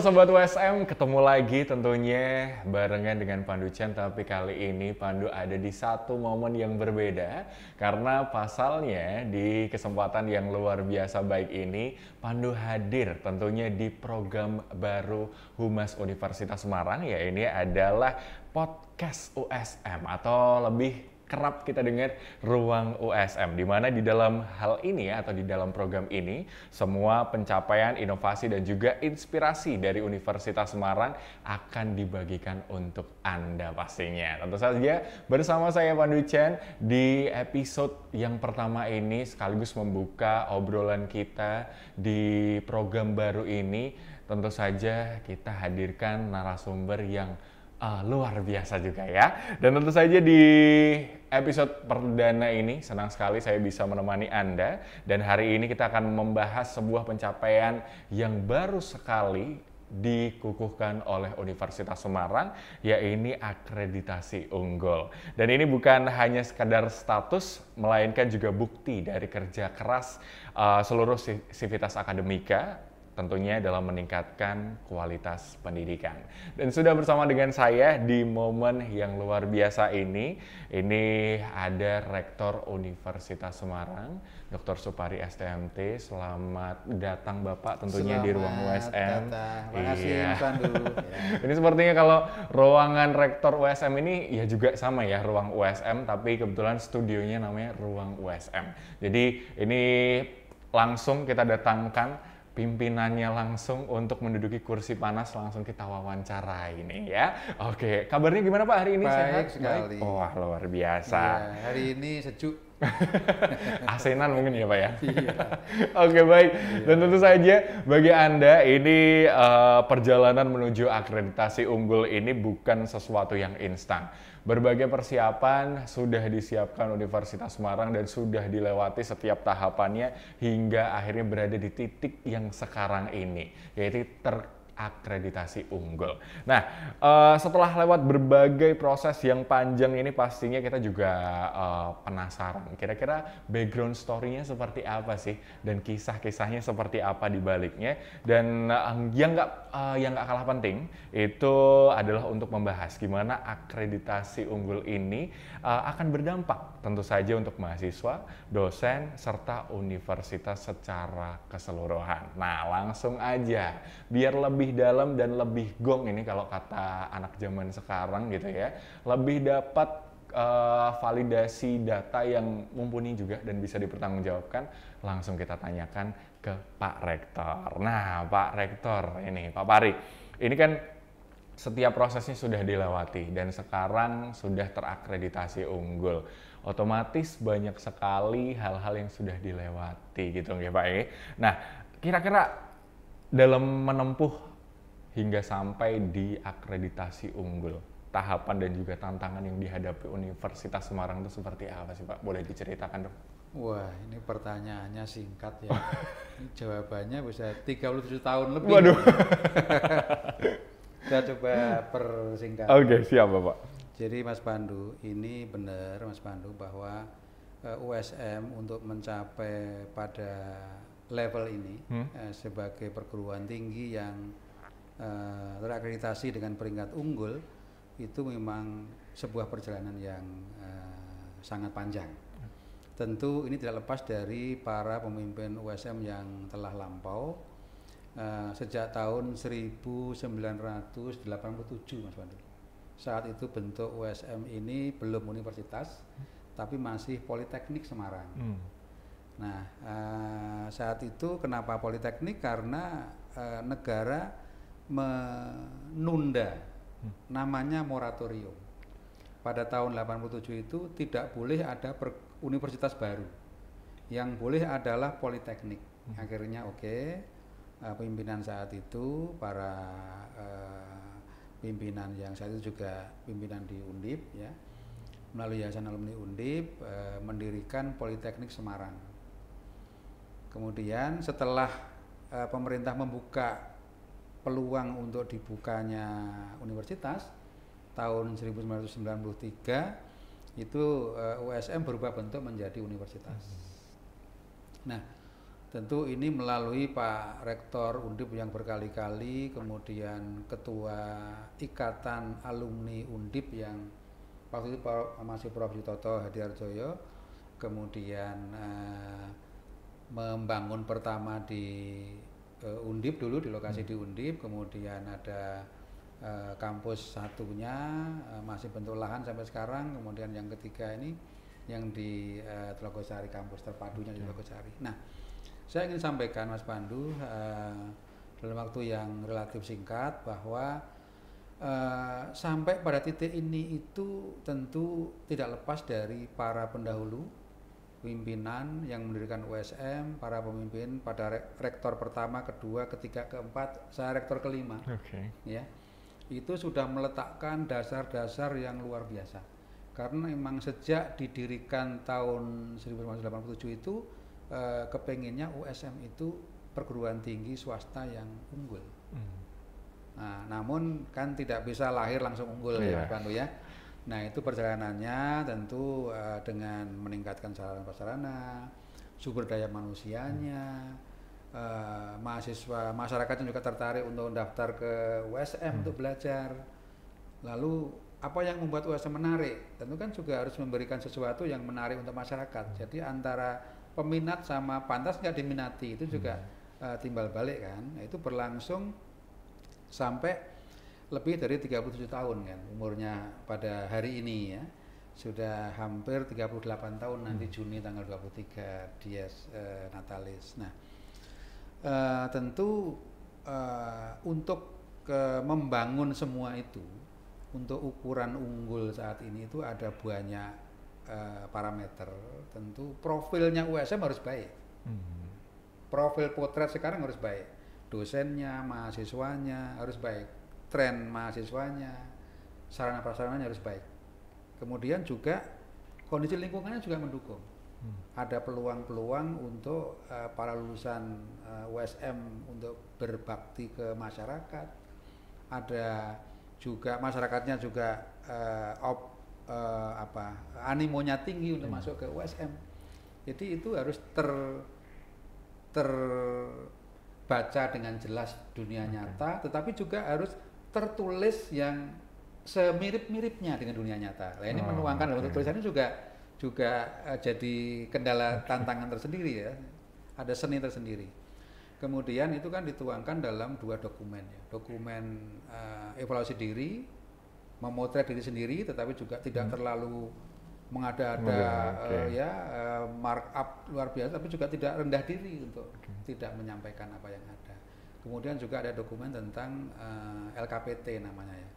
Sobat USM, ketemu lagi tentunya barengan dengan Pandu Chen, tapi kali ini Pandu ada di satu momen yang berbeda karena pasalnya di kesempatan yang luar biasa baik ini Pandu hadir tentunya di program baru Humas Universitas Semarang, ya ini adalah podcast USM atau lebih kerap kita dengar Ruang USM, di mana di dalam hal ini atau di dalam program ini semua pencapaian, inovasi dan juga inspirasi dari Universitas Semarang akan dibagikan untuk Anda pastinya. Tentu saja bersama saya Pandu Chen di episode yang pertama ini sekaligus membuka obrolan kita di program baru ini. Tentu saja kita hadirkan narasumber yang luar biasa juga ya. Dan tentu saja di episode perdana ini senang sekali saya bisa menemani Anda. Dan hari ini kita akan membahas sebuah pencapaian yang baru sekali dikukuhkan oleh Universitas Semarang, yaitu akreditasi unggul. Dan ini bukan hanya sekadar status, melainkan juga bukti dari kerja keras seluruh sivitas akademika, tentunya dalam meningkatkan kualitas pendidikan. Dan sudah bersama dengan saya di momen yang luar biasa ini ada Rektor Universitas Semarang, Dr. Supari STMT. Selamat datang Bapak tentunya di ruang USM. Terima kasih Pandu. Ini sepertinya kalau ruangan Rektor USM ini ya juga sama ya, ruang USM, tapi kebetulan studionya namanya ruang USM. Jadi ini langsung kita datangkan pimpinannya langsung untuk menduduki kursi panas, langsung kita wawancara ini ya. Oke, kabarnya gimana Pak hari ini? Baik Sehat? sekali. Baik? Wah, luar biasa. Iya, hari ini sejuk. Asenan mungkin ya Pak ya? Iya. Oke, baik. Dan tentu saja bagi Anda ini perjalanan menuju akreditasi unggul ini bukan sesuatu yang instan. Berbagai persiapan sudah disiapkan Universitas Semarang dan sudah dilewati setiap tahapannya hingga akhirnya berada di titik yang sekarang ini, yaitu akreditasi unggul. Nah, setelah lewat berbagai proses yang panjang ini pastinya kita juga penasaran. Kira-kira background story-nya seperti apa sih? Dan kisah-kisahnya seperti apa di baliknya? Dan yang nggak kalah penting itu adalah untuk membahas gimana akreditasi unggul ini akan berdampak tentu saja untuk mahasiswa, dosen, serta universitas secara keseluruhan. Nah, langsung aja biar lebih dalam dan lebih gong ini kalau kata anak zaman sekarang gitu ya, lebih dapat validasi data yang mumpuni juga dan bisa dipertanggungjawabkan, langsung kita tanyakan ke Pak Rektor. Nah, Pak Rektor ini, Pak Pari, ini kan setiap prosesnya sudah dilewati dan sekarang sudah terakreditasi unggul. Otomatis banyak sekali hal-hal yang sudah dilewati gitu ya Pak ya. Nah, kira-kira dalam menempuh hingga sampai di akreditasi unggul, tahapan dan juga tantangan yang dihadapi Universitas Semarang itu seperti apa sih Pak? Boleh diceritakan dong? Wah, ini pertanyaannya singkat ya. Jawabannya bisa 37 tahun lebih. Waduh. Saya coba persingkat. Oke, siap Bapak. Jadi Mas Pandu, ini benar Mas Pandu bahwa USM untuk mencapai pada level ini sebagai perguruan tinggi yang terakreditasi dengan peringkat unggul itu memang sebuah perjalanan yang sangat panjang. Tentu ini tidak lepas dari para pemimpin USM yang telah lampau sejak tahun 1987 Mas Pandu. Saat itu bentuk USM ini belum universitas tapi masih Politeknik Semarang. Nah, saat itu kenapa Politeknik? Karena negara menunda, namanya moratorium. Pada tahun 87 itu tidak boleh ada universitas baru, yang boleh adalah Politeknik. Akhirnya pimpinan saat itu, para pimpinan yang saat itu juga pimpinan di Undip ya, melalui Yayasan Alumni Undip mendirikan Politeknik Semarang. Kemudian setelah pemerintah membuka peluang untuk dibukanya universitas tahun 1993 itu USM berubah bentuk menjadi universitas. Nah, Tentu ini melalui Pak Rektor Undip yang berkali-kali, kemudian Ketua Ikatan Alumni Undip yang waktu itu masih Prof. Toto Hadiarjoyo, kemudian membangun pertama di Undip dulu, di lokasi di Undip, kemudian ada kampus satunya masih bentuk lahan sampai sekarang, kemudian yang ketiga ini yang di Telogosari, kampus terpadunya di Telogosari. Nah, saya ingin sampaikan Mas Pandu dalam waktu yang relatif singkat bahwa sampai pada titik ini itu tentu tidak lepas dari para pendahulu, pimpinan yang mendirikan USM, para pemimpin pada rektor pertama, kedua, ketiga, keempat, saya rektor kelima. Ya, itu sudah meletakkan dasar-dasar yang luar biasa. Karena memang sejak didirikan tahun 1987 itu kepengennya USM itu perguruan tinggi swasta yang unggul. Nah, namun kan tidak bisa lahir langsung unggul ya Mas Pandu ya. Nah, itu perjalanannya tentu dengan meningkatkan sarana prasarana, sumber daya manusianya, mahasiswa, masyarakat yang juga tertarik untuk daftar ke USM untuk belajar. Lalu apa yang membuat USM menarik? Tentu kan juga harus memberikan sesuatu yang menarik untuk masyarakat. Jadi antara peminat sama pantas nggak diminati itu juga timbal balik kan. Nah, itu berlangsung sampai lebih dari 37 tahun kan umurnya pada hari ini ya. Sudah hampir 38 tahun nanti Juni tanggal 23 Dies Natalis. Nah, tentu untuk membangun semua itu, untuk ukuran unggul saat ini itu ada banyak parameter. Tentu profilnya USM harus baik. Profil potret sekarang harus baik. Dosennya, mahasiswanya harus baik. Tren mahasiswanya, sarana prasarananya harus baik. Kemudian juga kondisi lingkungannya juga mendukung. Ada peluang-peluang untuk para lulusan USM untuk berbakti ke masyarakat. Ada juga masyarakatnya juga animonya tinggi untuk masuk ke USM. Jadi itu harus terbaca dengan jelas dunia nyata, tetapi juga harus tertulis yang semirip-miripnya dengan dunia nyata. Nah, ini menuangkan dalam bentuk tulisannya juga jadi kendala tantangan tersendiri ya. Ada seni tersendiri. Kemudian itu kan dituangkan dalam 2 dokumen ya. Dokumen evaluasi diri, memotret diri sendiri, tetapi juga tidak terlalu mengada-ada markup luar biasa, tapi juga tidak rendah diri untuk tidak menyampaikan apa yang ada. Kemudian juga ada dokumen tentang LKPT namanya ya,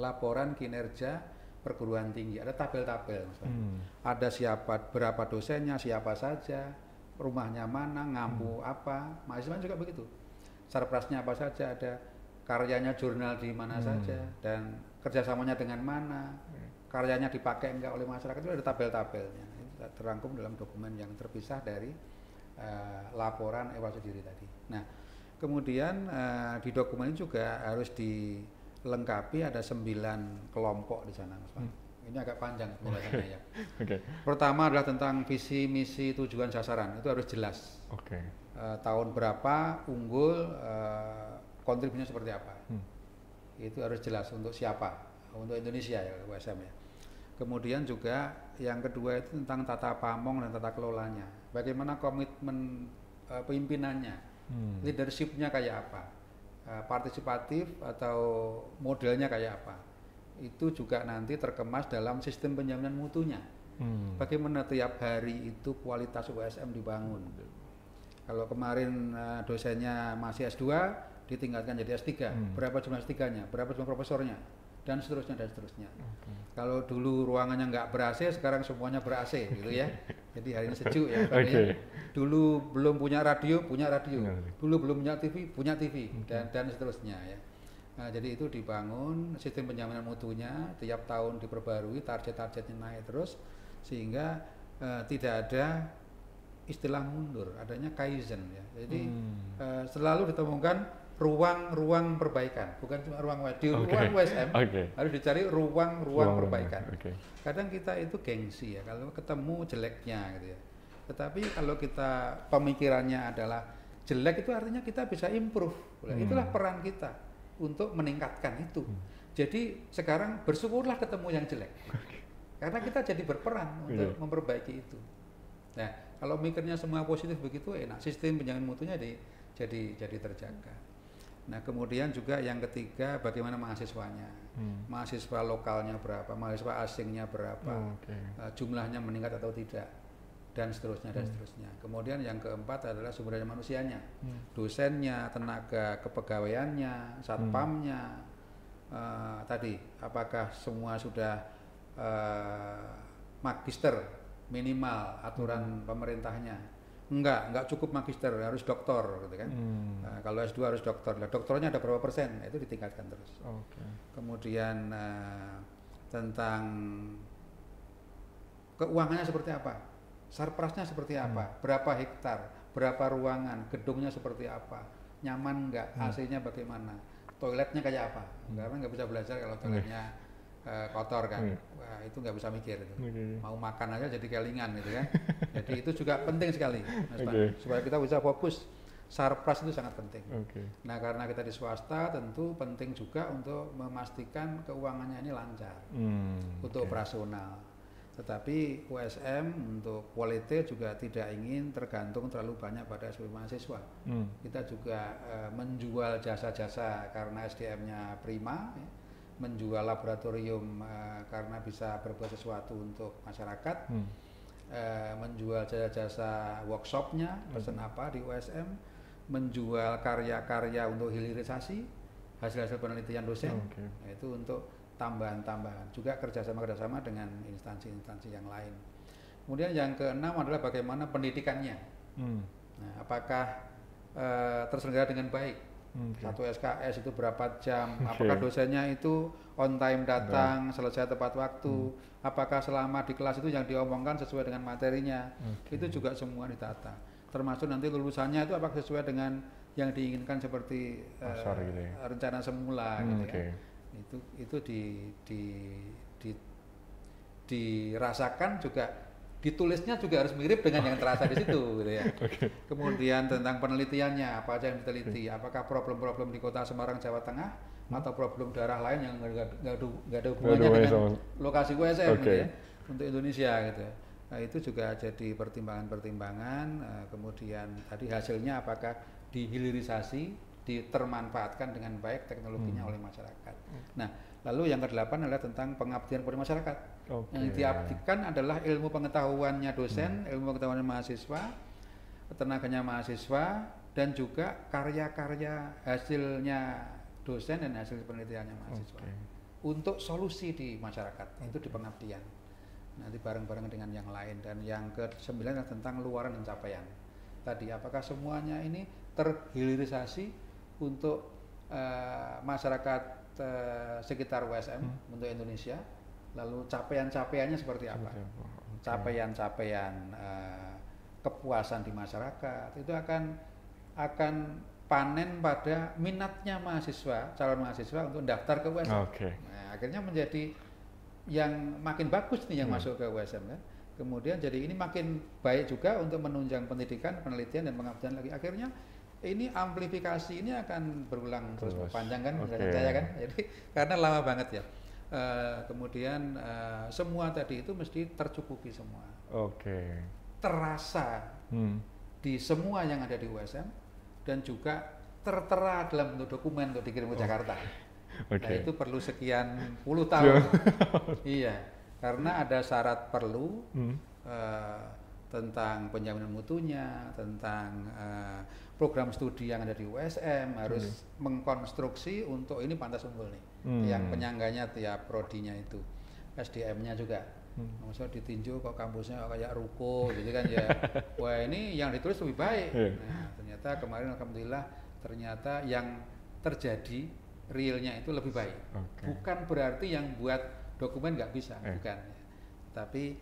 laporan kinerja perguruan tinggi. Ada tabel-tabel, ada berapa dosennya, siapa saja, rumahnya mana, ngampu apa, mahasiswa juga begitu. Sarprasnya apa saja, ada karyanya jurnal di mana saja, dan kerjasamanya dengan mana, karyanya dipakai enggak oleh masyarakat, itu ada tabel-tabelnya. Itu terangkum dalam dokumen yang terpisah dari laporan evaluasi diri tadi. Nah, kemudian di dokumen ini juga harus dilengkapi, ada 9 kelompok di sana, Mas Pak. Ini agak panjang penjelasannya ya. Pertama adalah tentang visi, misi, tujuan, sasaran. Itu harus jelas. Tahun berapa, unggul, kontribusinya seperti apa. Itu harus jelas untuk siapa, untuk Indonesia ya, USM ya. Kemudian juga yang kedua itu tentang tata pamong dan tata kelolanya. Bagaimana komitmen pimpinannya, leadershipnya kayak apa, partisipatif atau modelnya kayak apa. Itu juga nanti terkemas dalam sistem penjaminan mutunya. Bagaimana tiap hari itu kualitas USM dibangun. Kalau kemarin dosennya masih S2, ditingkatkan jadi S3. Berapa jumlah S3-nya, berapa jumlah profesornya, dan seterusnya dan seterusnya. Kalau dulu ruangannya nggak ber-AC, sekarang semuanya ber-AC gitu ya. Jadi hari ini sejuk ya. Dulu belum punya radio, punya radio. Dulu belum punya TV, dan seterusnya ya. Nah, jadi itu dibangun sistem penjaminan mutunya, tiap tahun diperbarui, target-targetnya naik terus, sehingga tidak ada istilah mundur, adanya kaizen ya. Jadi selalu ditemukan ruang-ruang perbaikan, bukan cuma ruang ruang USM harus dicari ruang-ruang perbaikan. Kadang kita itu gengsi ya, kalau ketemu jeleknya gitu ya. Tetapi kalau kita pemikirannya adalah jelek, itu artinya kita bisa improve. Itulah peran kita untuk meningkatkan itu. Jadi sekarang bersyukurlah ketemu yang jelek, karena kita jadi berperan untuk memperbaiki itu. Nah, kalau mikirnya semua positif begitu enak, sistem penjamin mutunya jadi terjaga. Nah, kemudian juga yang ketiga, bagaimana mahasiswanya, mahasiswa lokalnya berapa, mahasiswa asingnya berapa, jumlahnya meningkat atau tidak, dan seterusnya dan seterusnya. Kemudian yang keempat adalah sumber daya manusianya, dosennya, tenaga kepegawaiannya, satpamnya, tadi apakah semua sudah magister minimal aturan pemerintahnya. Enggak cukup magister, harus doktor gitu kan. Kalau S2 harus doktor. Nah, doktornya ada berapa persen? Itu ditingkatkan terus. Kemudian tentang keuangannya seperti apa? Sarprasnya seperti apa? Berapa hektar? Berapa ruangan? Gedungnya seperti apa? Nyaman enggak? AC-nya bagaimana? Toiletnya kayak apa? Karena nggak bisa belajar kalau toiletnya kotor kan. Wah, itu nggak bisa mikir itu. Mau makan aja jadi kelingan gitu kan. Jadi itu juga penting sekali, Mas Pan, supaya kita bisa fokus. Sarpras itu sangat penting. Nah, karena kita di swasta, tentu penting juga untuk memastikan keuangannya ini lancar untuk operasional. Tetapi USM untuk quality juga tidak ingin tergantung terlalu banyak pada SPP mahasiswa. Kita juga menjual jasa-jasa karena SDM-nya prima, ya, menjual laboratorium karena bisa berbuat sesuatu untuk masyarakat, menjual jasa-jasa workshopnya, pesan apa di USM, menjual karya-karya untuk hilirisasi, hasil-hasil penelitian dosen, itu untuk tambahan-tambahan, juga kerjasama dengan instansi-instansi yang lain. Kemudian yang keenam adalah bagaimana pendidikannya. Nah, apakah terselenggara dengan baik? Satu SKS itu berapa jam? Apakah dosennya itu on time datang, selesai tepat waktu? Apakah selama di kelas itu yang diomongkan sesuai dengan materinya? Itu juga semua ditata. Termasuk nanti lulusannya itu apakah sesuai dengan yang diinginkan seperti gitu ya, rencana semula gitu ya. Itu dirasakan juga, ditulisnya juga harus mirip dengan yang terasa di situ gitu ya. Kemudian tentang penelitiannya, apa aja yang diteliti, apakah problem-problem di Kota Semarang, Jawa Tengah, atau problem daerah lain yang nggak ada hubungannya dengan lokasi USM gitu ya, untuk Indonesia gitu ya. Nah, itu juga jadi pertimbangan-pertimbangan. Kemudian tadi hasilnya apakah dihilirisasi, ditermanfaatkan dengan baik teknologinya oleh masyarakat. Nah, lalu yang ke-8 adalah tentang pengabdian kepada masyarakat. Yang diabdikan adalah ilmu pengetahuannya dosen, ilmu pengetahuannya mahasiswa, tenaganya mahasiswa, dan juga karya-karya hasilnya dosen dan hasil penelitiannya mahasiswa. Untuk solusi di masyarakat, itu di pengabdian. Nanti bareng-bareng dengan yang lain. Dan yang ke-9 adalah tentang luaran dan capaian. Tadi apakah semuanya ini terhilirisasi untuk masyarakat sekitar USM untuk Indonesia, lalu capaian-capaiannya seperti apa? Capaian-capaian kepuasan di masyarakat itu akan panen pada minatnya mahasiswa, calon mahasiswa untuk daftar ke USM. Nah, akhirnya menjadi yang makin bagus nih yang masuk ke USM kan. Kemudian jadi ini makin baik juga untuk menunjang pendidikan, penelitian dan pengabdian lagi. Akhirnya ini amplifikasi ini akan berulang terus panjang kan, saya kan. Jadi karena lama banget ya. Kemudian semua tadi itu mesti tercukupi semua. Terasa di semua yang ada di USM dan juga tertera dalam bentuk dokumen untuk dikirim ke Jakarta. Nah, itu perlu sekian puluh tahun. Iya, karena ada syarat perlu tentang penjaminan mutunya, tentang program studi yang ada di USM harus mengkonstruksi untuk ini pantas unggul nih. Yang penyangganya tiap prodinya itu, SDM-nya juga. Maksudnya ditinjau kok kampusnya kayak ruko gitu kan ya. Wah, ini yang ditulis lebih baik. Nah, ternyata kemarin alhamdulillah ternyata yang terjadi realnya itu lebih baik. Bukan berarti yang buat dokumen nggak bisa, bukan. Tapi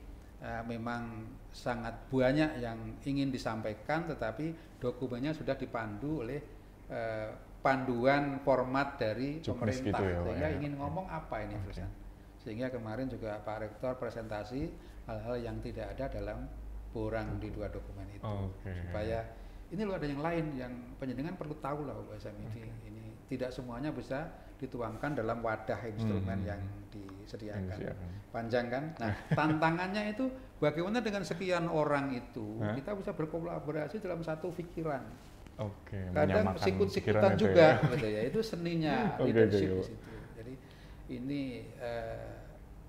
memang sangat banyak yang ingin disampaikan, tetapi dokumennya sudah dipandu oleh panduan format dari pemerintah. Gitu ya, sehingga ingin ngomong apa ini perusahaan. Sehingga kemarin juga Pak Rektor presentasi hal-hal yang tidak ada dalam borang di dua dokumen itu. Supaya ini loh ada yang lain yang penjenengan perlu tahu lah USM ini tidak semuanya bisa dituangkan dalam wadah instrumen yang disediakan. Panjang kan? Nah, tantangannya itu bagaimana dengan sekian orang itu kita bisa berkolaborasi dalam satu pikiran. Kadang sikut-sikutan juga gitu ya. Itu seninya leadership di situ. Jadi ini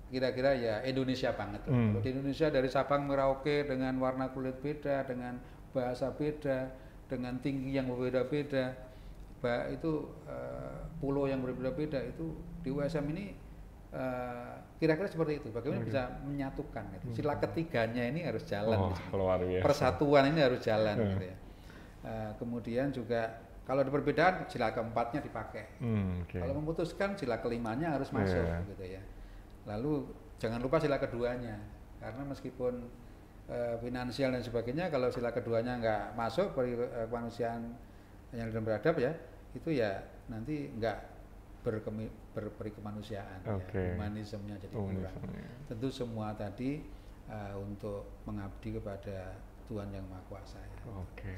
kira-kira ya Indonesia banget. Kalau di Indonesia dari Sabang Merauke dengan warna kulit beda, dengan bahasa beda, dengan tinggi yang berbeda-beda, itu pulau yang berbeda-beda, itu di USM ini kira-kira seperti itu. Bagaimana bisa menyatukan gitu. Sila ketiganya ini harus jalan. Persatuan ini harus jalan gitu ya. Kemudian juga kalau ada perbedaan sila keempatnya dipakai. Kalau memutuskan sila kelimanya harus masuk gitu ya. Lalu jangan lupa sila keduanya, karena meskipun finansial dan sebagainya, kalau sila keduanya nggak masuk kemanusiaan yang beradab ya, itu ya nanti nggak berperi kemanusiaan, humanismenya jadi kurang. Tentu semua tadi untuk mengabdi kepada Tuhan yang Maha Kuasa ya.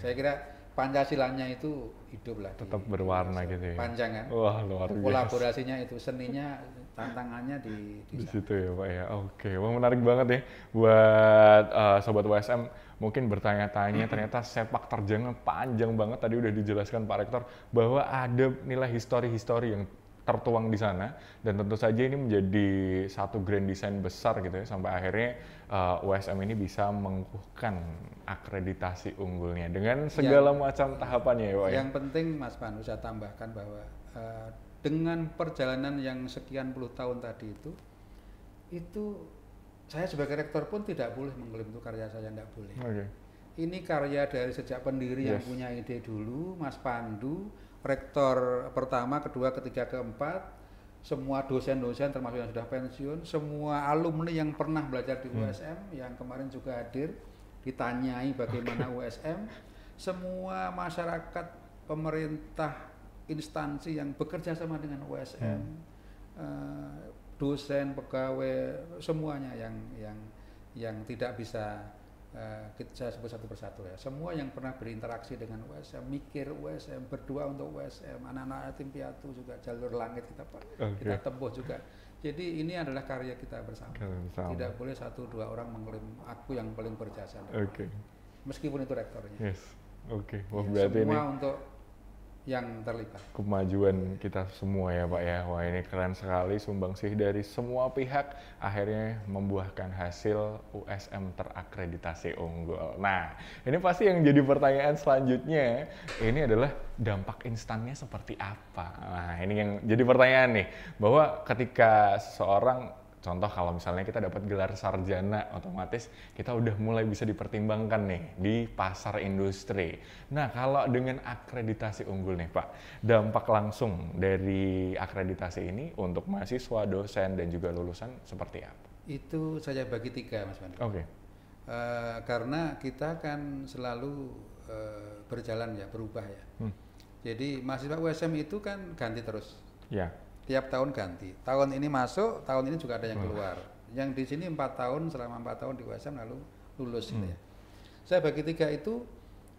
Saya kira Pancasilanya itu hidup lah, tetap berwarna gitu ya. Panjang kan. Wah, luar biasa. Kolaborasinya itu, seninya, tantangannya di situ ya Pak ya. Wah, menarik banget ya buat sobat USM mungkin bertanya-tanya, ternyata sepak terjangnya panjang banget. Tadi udah dijelaskan Pak Rektor bahwa ada nilai histori-histori yang tertuang di sana, dan tentu saja ini menjadi satu grand design besar gitu ya, sampai akhirnya USM ini bisa mengukuhkan akreditasi unggulnya dengan segala macam tahapannya ya Pak. Yang penting Mas Pandu saya tambahkan bahwa dengan perjalanan yang sekian puluh tahun tadi itu saya sebagai rektor pun tidak boleh mengklaim itu karya saya, tidak boleh. Ini karya dari sejak pendiri yang punya ide dulu, Mas Pandu, rektor pertama, kedua, ketiga, keempat, semua dosen-dosen termasuk yang sudah pensiun, semua alumni yang pernah belajar di USM yang kemarin juga hadir, ditanyai bagaimana USM, semua masyarakat, pemerintah, instansi yang bekerja sama dengan USM, dosen, pegawai, semuanya yang tidak bisa saya sebut satu persatu ya. Semua yang pernah berinteraksi dengan USM, mikir USM, berdoa untuk USM, anak-anak yatim piatu juga, jalur langit kita tempuh juga. Jadi ini adalah karya kita bersama. Tidak boleh satu dua orang mengklaim aku yang paling berjasa. Meskipun itu rektornya. Wah, ya, berarti semua ini untuk yang terlibat. Kemajuan kita semua ya Pak ya. Wah, ini keren sekali, sumbangsih dari semua pihak akhirnya membuahkan hasil USM terakreditasi unggul. Nah, ini pasti yang jadi pertanyaan selanjutnya, ini adalah dampak instannya seperti apa? Nah, ini yang jadi pertanyaan nih, bahwa ketika seseorang, contoh kalau misalnya kita dapat gelar sarjana, otomatis kita udah mulai bisa dipertimbangkan nih di pasar industri. Nah, kalau dengan akreditasi unggul nih Pak, dampak langsung dari akreditasi ini untuk mahasiswa, dosen, dan juga lulusan seperti apa? Itu saya bagi tiga Mas Pandu. Karena kita kan selalu berjalan ya, berubah ya. Jadi mahasiswa USM itu kan ganti terus. Tiap tahun ganti. Tahun ini masuk, tahun ini juga ada yang keluar. Yang di sini 4 tahun, selama 4 tahun di USM lalu lulus gitu ya. Saya bagi tiga itu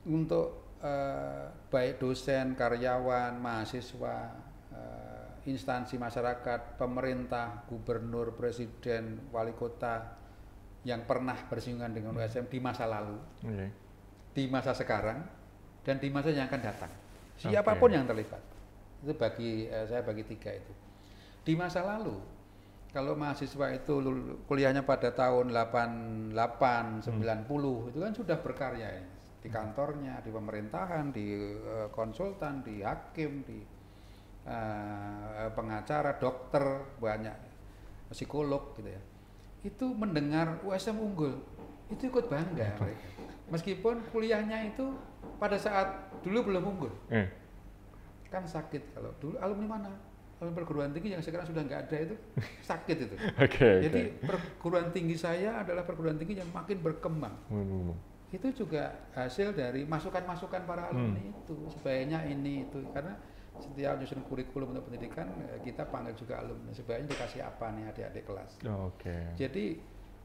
untuk baik dosen, karyawan, mahasiswa, instansi masyarakat, pemerintah, gubernur, presiden, wali kota yang pernah bersinggungan dengan USM di masa lalu, di masa sekarang, dan di masa yang akan datang. Siapapun yang terlibat. Itu saya bagi tiga itu. Di masa lalu, kalau mahasiswa itu kuliahnya pada tahun 88, 90, itu kan sudah berkarya ya. Di kantornya, di pemerintahan, di konsultan, di hakim, di pengacara, dokter, banyak, psikolog gitu ya. Itu mendengar USM unggul, itu ikut bangga mereka. Meskipun kuliahnya itu pada saat dulu belum unggul. Kan sakit kalau dulu alumni mana, alumni perguruan tinggi yang sekarang sudah nggak ada itu sakit itu. Jadi perguruan tinggi saya adalah perguruan tinggi yang makin berkembang. Itu juga hasil dari masukan-masukan para alumni itu, sebaiknya ini itu, karena setiap nyusun kurikulum untuk pendidikan kita panggil juga alumni, sebaiknya dikasih apa nih adik-adik kelas. Jadi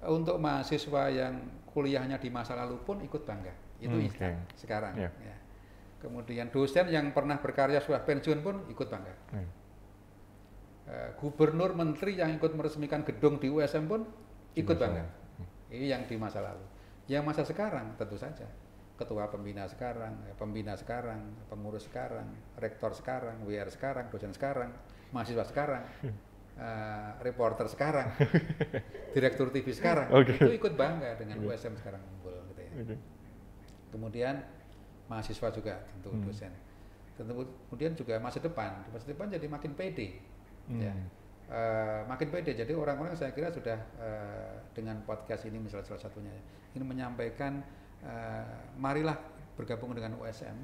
untuk mahasiswa yang kuliahnya di masa lalu pun ikut bangga. Itu instan sekarang. Yeah. Ya. Kemudian dosen yang pernah berkarya sudah pensiun pun ikut bangga. Gubernur, menteri yang ikut meresmikan gedung di USM pun ikut bangga. Ini yang di masa lalu. Yang masa sekarang tentu saja ketua pembina sekarang, pengurus sekarang, rektor sekarang, WR sekarang, dosen sekarang, mahasiswa sekarang, reporter sekarang, direktur TV sekarang, itu ikut bangga dengan USM sekarang unggul gitu ya. Kemudian mahasiswa juga tentu dosen. Kemudian juga masa depan jadi makin pede. Ya. Makin pede. Jadi orang-orang saya kira sudah dengan podcast ini misalnya salah satunya ini menyampaikan marilah bergabung dengan USM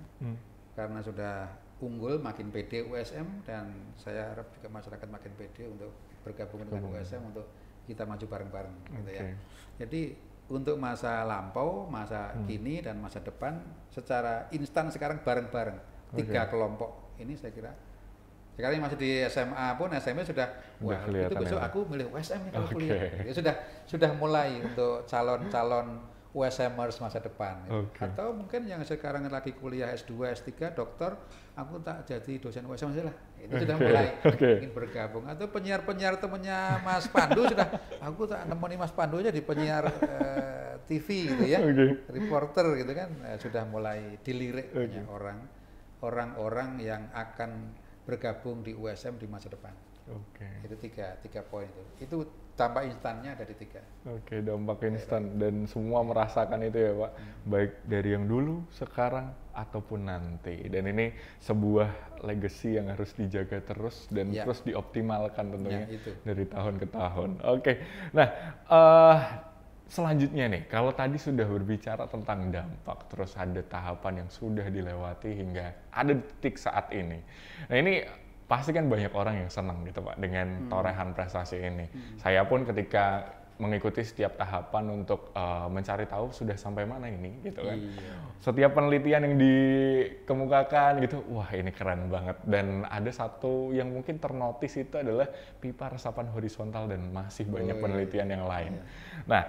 karena sudah unggul, makin pede USM, dan saya harap juga masyarakat makin pede untuk bergabung dengan USM untuk kita maju bareng-bareng gitu ya. Jadi untuk masa lampau, masa kini dan masa depan secara instan sekarang bareng-bareng tiga kelompok ini saya kira. Sekarang masih di SMA pun SMP sudah wah itu besok aku milih USM nih kalau kuliah. Ya sudah mulai untuk calon-calon USMers masa depan. Atau mungkin yang sekarang lagi kuliah S2, S3, dokter, aku tak jadi dosen USM aja lah. Itu sudah mulai ingin bergabung. Atau penyiar-penyiar temannya Mas Pandu sudah, aku tak nemeni Mas Pandu aja di penyiar TV gitu ya, reporter gitu kan, sudah mulai dilirik banyak orang-orang yang akan bergabung di USM di masa depan. Itu tiga poin itu. Itu dampak instannya dari tiga. Dampak instan dan semua merasakan itu ya Pak, baik dari yang dulu, sekarang ataupun nanti. Dan ini sebuah legacy yang harus dijaga terus dan terus dioptimalkan tentunya dari tahun ke tahun. Nah selanjutnya nih, kalau tadi sudah berbicara tentang dampak, terus ada tahapan yang sudah dilewati hingga ada detik saat ini. Nah ini pasti kan banyak orang yang senang gitu Pak dengan torehan prestasi ini. Saya pun ketika mengikuti setiap tahapan untuk mencari tahu sudah sampai mana ini gitu kan. Setiap penelitian yang dikemukakan gitu, wah ini keren banget. Dan ada satu yang mungkin ternotis itu adalah pipa resapan horizontal dan masih banyak penelitian yang lain. Nah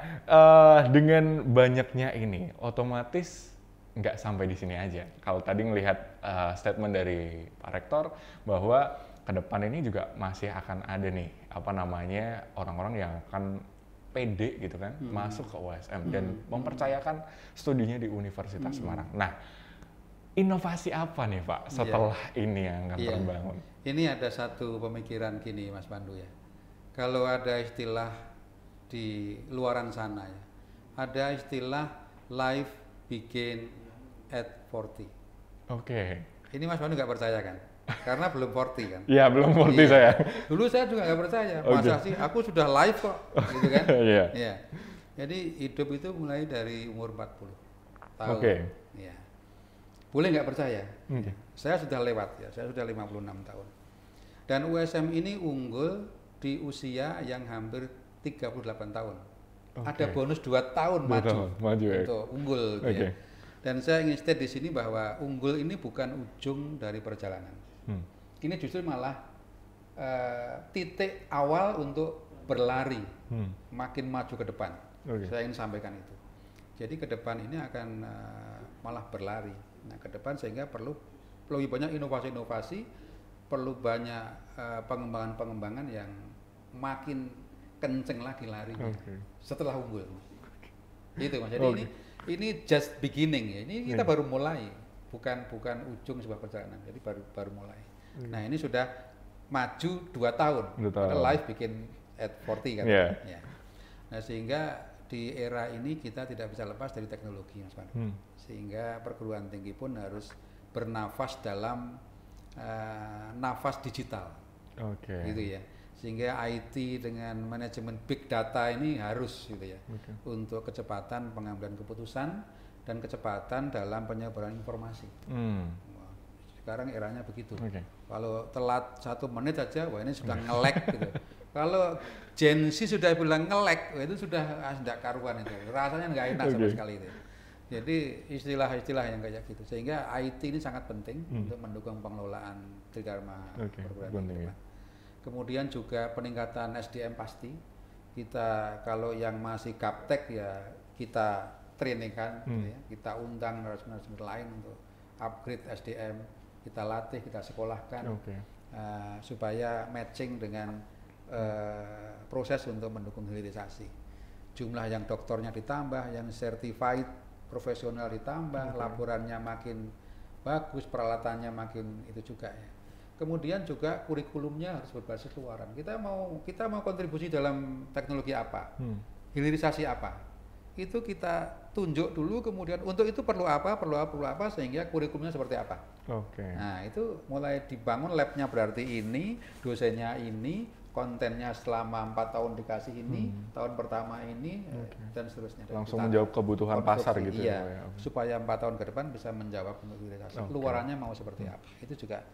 dengan banyaknya ini otomatis nggak sampai di sini aja. Kalau tadi ngelihat statement dari Pak Rektor bahwa ke depan ini juga masih akan ada nih orang-orang yang akan pede gitu kan masuk ke USM dan mempercayakan studinya di Universitas Semarang. Nah, inovasi apa nih Pak setelah ini yang akan terbangun? Ini ada satu pemikiran gini Mas Pandu ya. Kalau ada istilah di luaran sana ya, ada istilah life begin at 40. Ini Mas Pandu nggak percaya kan? Karena belum 40 kan? Iya, belum 40 saya. Dulu saya juga nggak percaya. Masa sih? Aku sudah live kok, gitu kan? Iya. Jadi hidup itu mulai dari umur 40 tahun. Ya. Boleh nggak percaya? Saya sudah lewat ya. Saya sudah 56 tahun. Dan USM ini unggul di usia yang hampir 38 tahun. Ada bonus 2 tahun maju untuk unggul. Ya. Dan saya ingin state di sini bahwa unggul ini bukan ujung dari perjalanan. Ini justru malah titik awal untuk berlari, makin maju ke depan. Saya ingin sampaikan itu. Jadi ke depan ini akan malah berlari. Nah, ke depan sehingga perlu lebih banyak inovasi-inovasi, perlu banyak pengembangan-pengembangan yang makin kenceng lagi larinya setelah unggul. Gitu Mas. Jadi ini just beginning ya. Ini kita baru mulai, bukan ujung sebuah perjalanan. Jadi baru mulai. Nah, ini sudah maju 2 tahun. Live bikin at 40 kan. Ya. Nah, sehingga di era ini kita tidak bisa lepas dari teknologi Mas Pandu. Sehingga perguruan tinggi pun harus bernafas dalam nafas digital. Gitu ya. Sehingga IT dengan manajemen big data ini harus gitu ya, untuk kecepatan pengambilan keputusan dan kecepatan dalam penyebaran informasi. Sekarang eranya begitu. Kalau telat 1 menit saja, wah ini sudah nge-lag gitu. Kalau Gen Z sudah bilang nge-lag, wah itu sudah tidak karuan itu. Rasanya nggak enak sama sekali itu. Jadi istilah-istilah yang kayak gitu. Sehingga IT ini sangat penting untuk mendukung pengelolaan Tridharma perguruan tinggi. Kemudian juga peningkatan SDM pasti, Kita kalau yang masih gaptek ya kita training kan, gitu ya. Kita undang narasumber lain untuk upgrade SDM, kita latih, kita sekolahkan supaya matching dengan proses untuk mendukung hilirisasi. Jumlah yang doktornya ditambah, yang certified profesional ditambah, laporannya makin bagus, peralatannya makin itu juga ya. Kemudian juga kurikulumnya harus berbasis luaran. Kita mau kontribusi dalam teknologi apa, hilirisasi apa, itu kita tunjuk dulu. Kemudian untuk itu perlu apa sehingga kurikulumnya seperti apa. Nah itu mulai dibangun labnya berarti ini, dosennya ini, kontennya selama 4 tahun dikasih ini, tahun pertama ini, dan seterusnya. Dan langsung menjawab kebutuhan pasar gitu ya. Supaya 4 tahun ke depan bisa menjawab untuk hilirisasi. Luarannya mau seperti apa. Itu juga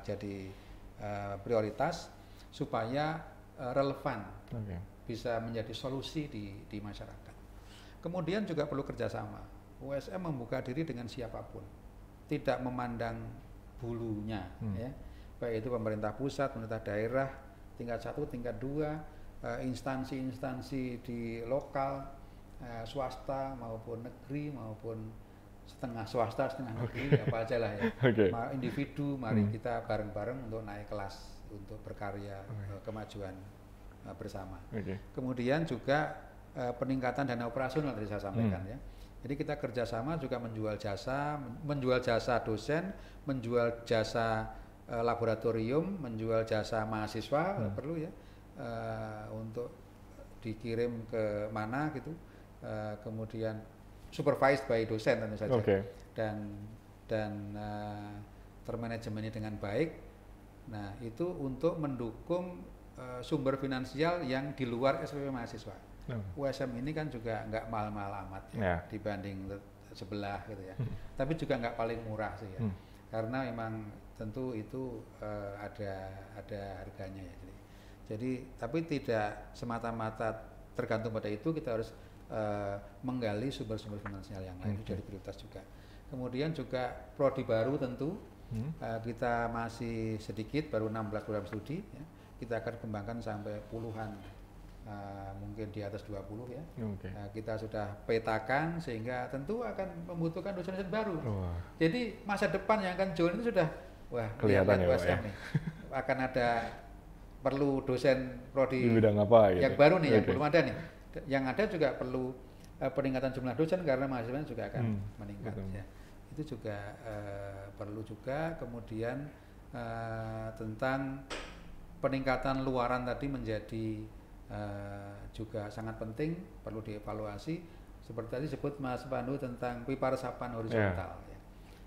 jadi prioritas supaya relevan, bisa menjadi solusi di masyarakat. Kemudian juga perlu kerjasama. USM membuka diri dengan siapapun, tidak memandang bulunya, ya. Baik itu pemerintah pusat, pemerintah daerah, tingkat 1, tingkat 2, instansi-instansi di lokal, swasta maupun negeri maupun setengah swasta, setengah negeri, apa aja lah ya. Individu, mari kita bareng-bareng untuk naik kelas, untuk berkarya kemajuan bersama. Kemudian juga peningkatan dana operasional tadi saya sampaikan ya. Jadi kita kerjasama juga menjual jasa dosen, menjual jasa laboratorium, menjual jasa mahasiswa perlu ya, untuk dikirim ke mana gitu, kemudian supervised by dosen tentu saja, dan termanajemennya dengan baik. Nah itu untuk mendukung sumber finansial yang di luar SPP mahasiswa. USM ini kan juga nggak mahal-mahal amat ya, dibanding sebelah gitu ya, tapi juga nggak paling murah sih ya, karena memang tentu itu ada harganya ya. Jadi tapi tidak semata-mata tergantung pada itu, kita harus menggali sumber-sumber finansial yang lain, itu jadi prioritas juga. Kemudian juga prodi baru tentu kita masih sedikit, baru 16 program studi ya. Kita akan kembangkan sampai puluhan, mungkin di atas 20 ya. Kita sudah petakan sehingga tentu akan membutuhkan dosen-dosen baru. Jadi masa depan yang akan join itu sudah kelihatan ya, USM nih. Akan ada perlu dosen prodi bidang apa gitu. Yang baru nih, yang belum ada nih. Yang ada juga perlu peningkatan jumlah dosen karena mahasiswa juga akan meningkat ya. Itu juga perlu juga. Kemudian tentang peningkatan luaran tadi menjadi juga sangat penting, perlu dievaluasi. Seperti tadi sebut Mas Pandu tentang pipa resapan horizontal ya.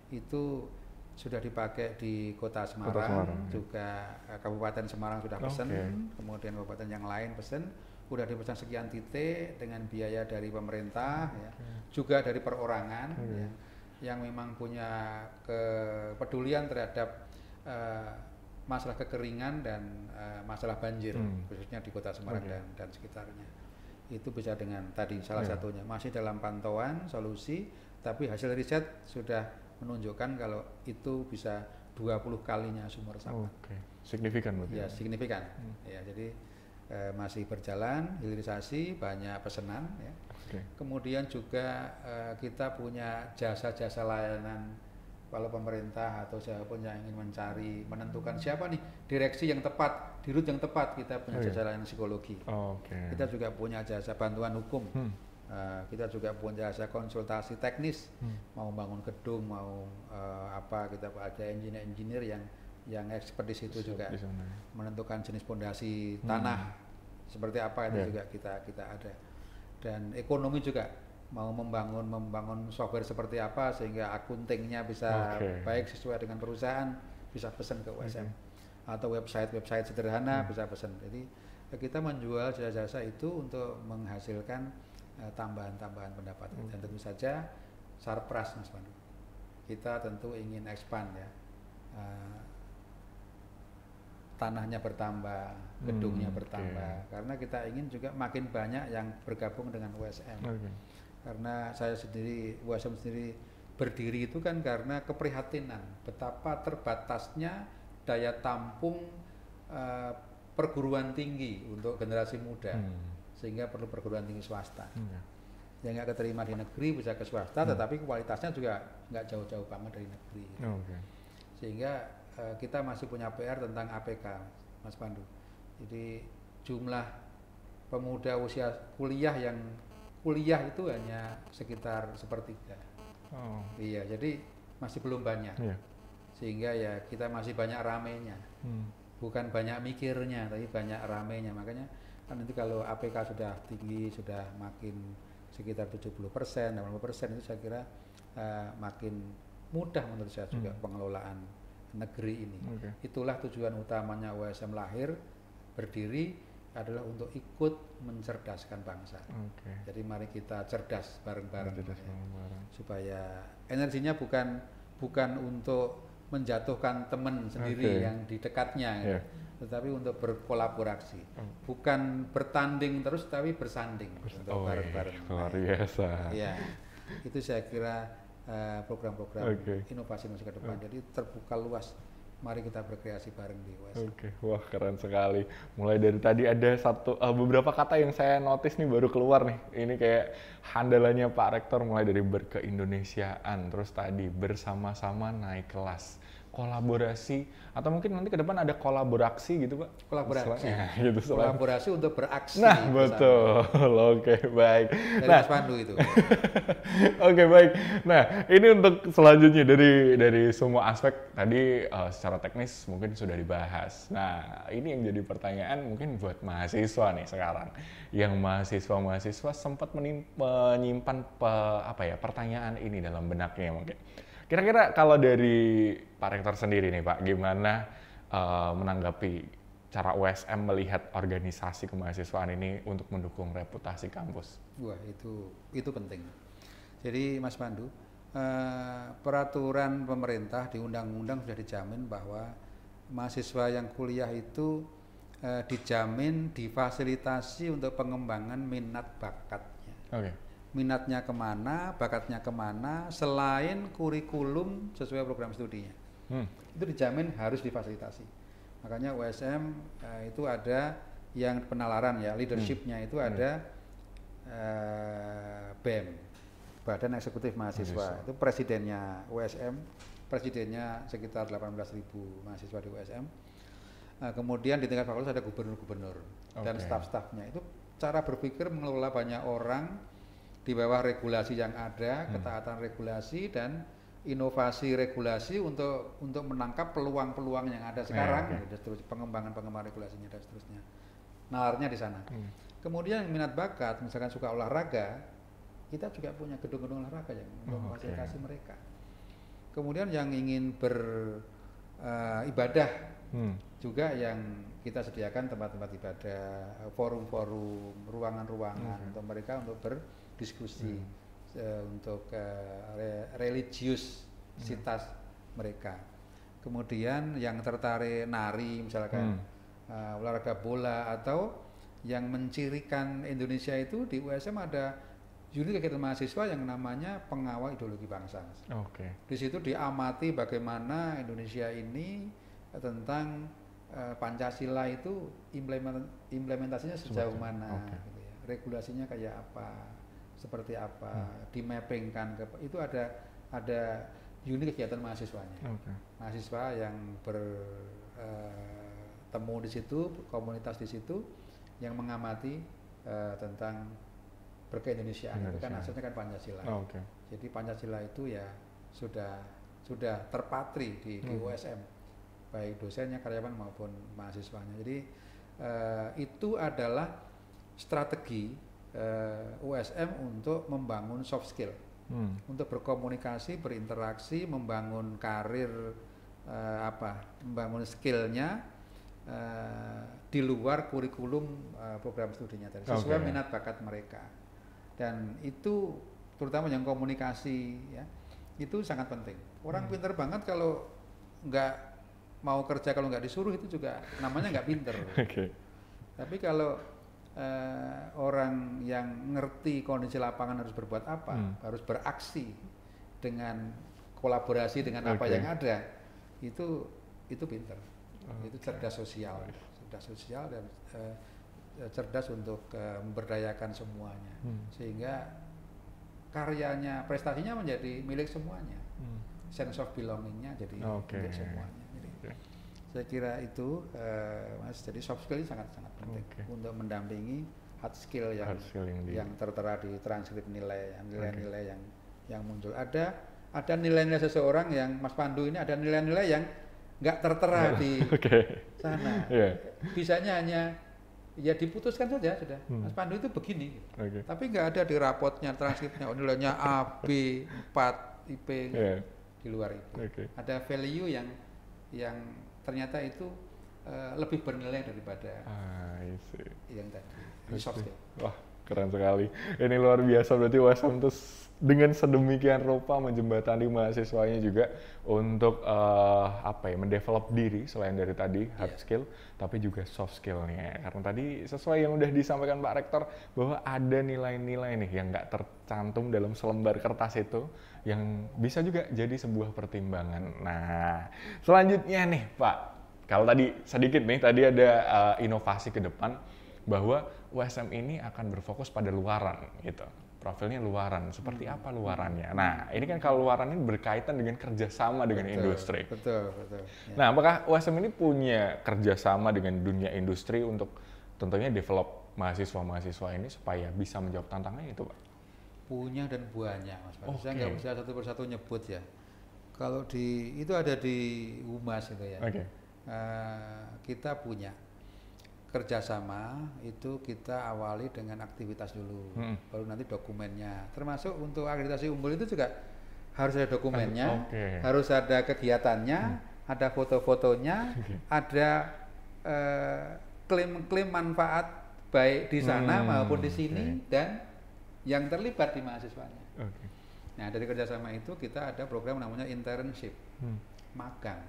Itu sudah dipakai di Kota Semarang, juga Kabupaten Semarang sudah pesan, kemudian kabupaten yang lain pesan, udah dipesan sekian titik dengan biaya dari pemerintah ya, juga dari perorangan ya, yang memang punya kepedulian terhadap masalah kekeringan dan masalah banjir, khususnya di Kota Semarang dan sekitarnya. Itu bisa dengan tadi salah satunya masih dalam pantauan solusi, tapi hasil riset sudah menunjukkan kalau itu bisa 20 kalinya sumber resapan. Signifikan berarti. Ya, signifikan. Ya, jadi masih berjalan hilirisasi, banyak pesanan ya. Kemudian juga kita punya jasa-jasa layanan, kalau pemerintah atau siapapun yang ingin mencari, menentukan siapa nih direksi yang tepat, dirut yang tepat, kita punya jasa layanan psikologi. Kita juga punya jasa bantuan hukum. Kita juga punya jasa konsultasi teknis, mau bangun gedung, mau apa, kita ada engineer yang expert di situ juga, menentukan jenis pondasi tanah seperti apa, itu juga kita ada. Dan ekonomi juga, mau membangun software seperti apa sehingga akuntingnya bisa baik sesuai dengan perusahaan, bisa pesan ke USM, atau website sederhana bisa pesan. Jadi kita menjual jasa-jasa itu untuk menghasilkan tambahan-tambahan pendapatan. Dan tentu saja sarpras Mas Pandu, kita tentu ingin expand ya, tanahnya bertambah, gedungnya bertambah, karena kita ingin juga makin banyak yang bergabung dengan USM. Karena saya sendiri, USM sendiri berdiri itu kan karena keprihatinan betapa terbatasnya daya tampung perguruan tinggi untuk generasi muda, sehingga perlu perguruan tinggi swasta. Yang nggak keterima di negeri bisa ke swasta, tetapi kualitasnya juga nggak jauh-jauh banget dari negeri. Sehingga kita masih punya PR tentang APK, Mas Pandu. Jadi jumlah pemuda usia kuliah yang kuliah itu hanya sekitar 1/3. Iya, jadi masih belum banyak. Sehingga ya kita masih banyak ramenya. Bukan banyak mikirnya, tapi banyak ramenya. Makanya kan nanti kalau APK sudah tinggi, sudah makin sekitar 70%, 80%, itu saya kira makin mudah menurut saya juga pengelolaan negeri ini. Itulah tujuan utamanya USM lahir, berdiri adalah untuk ikut mencerdaskan bangsa. Jadi mari kita cerdas bareng-bareng, supaya energinya bukan untuk menjatuhkan teman sendiri yang di dekatnya, tetapi untuk berkolaborasi, bukan bertanding terus, tapi bersanding untuk bareng-bareng. Luar biasa. Ya, itu saya kira program-program inovasi masa depan. Jadi terbuka luas. Mari kita berkreasi bareng di USM. Wah keren sekali. Mulai dari tadi ada beberapa kata yang saya notice nih baru keluar nih. Ini kayak handalannya Pak Rektor, mulai dari berkeindonesiaan, terus tadi bersama-sama naik kelas, kolaborasi, atau mungkin nanti ke depan ada kolaborasi gitu Pak? Kolaborasi. Gitu, kolaborasi untuk beraksi. Nah betul. Oke baik. Dari Mas Pandu itu. Oke baik. Nah ini untuk selanjutnya dari semua aspek tadi secara teknis mungkin sudah dibahas. Nah ini yang jadi pertanyaan mungkin buat mahasiswa nih sekarang, yang mahasiswa sempat menyimpan pertanyaan ini dalam benaknya mungkin. Kira-kira kalau dari Pak Rektor sendiri nih Pak, gimana menanggapi cara USM melihat organisasi kemahasiswaan ini untuk mendukung reputasi kampus? Wah itu penting. Jadi Mas Pandu, peraturan pemerintah di undang-undang sudah dijamin bahwa mahasiswa yang kuliah itu dijamin difasilitasi untuk pengembangan minat bakatnya. Minatnya kemana, bakatnya kemana, selain kurikulum sesuai program studinya. Itu dijamin harus difasilitasi. Makanya USM itu ada yang penalaran ya, leadershipnya itu ada BEM, Badan Eksekutif Mahasiswa. Itu presidennya USM, presidennya sekitar 18.000 mahasiswa di USM. Kemudian di tingkat fakultas ada gubernur-gubernur dan staf-stafnya. Itu cara berpikir mengelola banyak orang di bawah regulasi yang ada, ketaatan regulasi dan inovasi regulasi untuk menangkap peluang-peluang yang ada sekarang, dan seterusnya, pengembangan regulasinya dan seterusnya. Nalarnya di sana. Kemudian minat bakat, misalkan suka olahraga, kita juga punya gedung-gedung olahraga yang untuk memfasilitasi mereka. Kemudian yang ingin beribadah juga yang kita sediakan tempat-tempat ibadah, forum-forum, ruangan-ruangan untuk mereka untuk berdiskusi untuk religiusitas mereka. Kemudian yang tertarik nari misalkan, olahraga bola, atau yang mencirikan Indonesia itu di USM ada unit kegiatan mahasiswa yang namanya pengawal ideologi bangsa. Di situ diamati bagaimana Indonesia ini tentang Pancasila itu implementasinya sejauh mana, gitu ya. Regulasinya kayak apa, seperti apa, dimappingkan ke itu ada unit kegiatan mahasiswanya. Mahasiswa yang bertemu di situ, komunitas di situ yang mengamati tentang berkeindonesiaan. Itu kan asalnya kan Pancasila. Jadi Pancasila itu ya sudah terpatri di USM, baik dosennya, karyawan maupun mahasiswanya. Jadi itu adalah strategi USM untuk membangun soft skill, untuk berkomunikasi, berinteraksi, membangun karir, membangun skillnya di luar kurikulum program studinya tadi, sesuai minat bakat mereka. Dan itu terutama yang komunikasi ya, itu sangat penting. Orang pinter banget kalau nggak mau kerja, kalau nggak disuruh itu juga namanya nggak pinter. Tapi kalau orang yang ngerti kondisi lapangan harus berbuat apa, harus beraksi dengan kolaborasi dengan apa yang ada, itu pinter, itu cerdas sosial. cerdas sosial dan cerdas untuk memberdayakan semuanya, sehingga karyanya, prestasinya menjadi milik semuanya, sense of belongingnya jadi milik semuanya. Jadi, saya kira itu Mas, jadi soft skill ini sangat penting untuk mendampingi hard skill yang tertera di transkrip nilai-nilai yang muncul. Ada nilai-nilai seseorang yang Mas Pandu ini ada nilai-nilai yang nggak tertera di sana. Bisanya hanya ya diputuskan saja sudah. Mas Pandu itu begini. Tapi nggak ada di rapotnya, transkripnya, nilainya A, B, 4, IP di luar itu. Ada value yang ternyata itu lebih bernilai daripada yang tadi. Soft skill. Wah, keren sekali. Ini luar biasa, berarti USM itu dengan sedemikian rupa menjembatani mahasiswanya juga untuk mendevelop diri selain dari tadi hard skill, tapi juga soft skillnya. Karena tadi sesuai yang udah disampaikan Pak Rektor bahwa ada nilai-nilai nih yang nggak tercantum dalam selembar kertas itu yang bisa juga jadi sebuah pertimbangan. Nah, selanjutnya nih Pak, kalau tadi sedikit nih, tadi ada inovasi ke depan bahwa USM ini akan berfokus pada luaran gitu. Profilnya luaran, seperti apa luarannya? Nah, ini kan kalau luaran ini berkaitan dengan kerjasama dengan industri. Betul. Ya. Nah, apakah USM ini punya kerjasama dengan dunia industri untuk tentunya develop mahasiswa-mahasiswa ini supaya bisa menjawab tantangannya itu, Pak? Punya dan banyak, Mas Pak. Saya nggak bisa satu persatu nyebut ya. Kalau itu ada di Humas itu ya. Kita punya kerjasama itu kita awali dengan aktivitas dulu, baru nanti dokumennya. Termasuk untuk akreditasi unggul itu juga harus ada dokumennya, harus ada kegiatannya, ada foto-fotonya, ada klaim-klaim manfaat baik di sana maupun di sini dan yang terlibat di mahasiswanya. Nah, dari kerjasama itu kita ada program namanya internship, magang.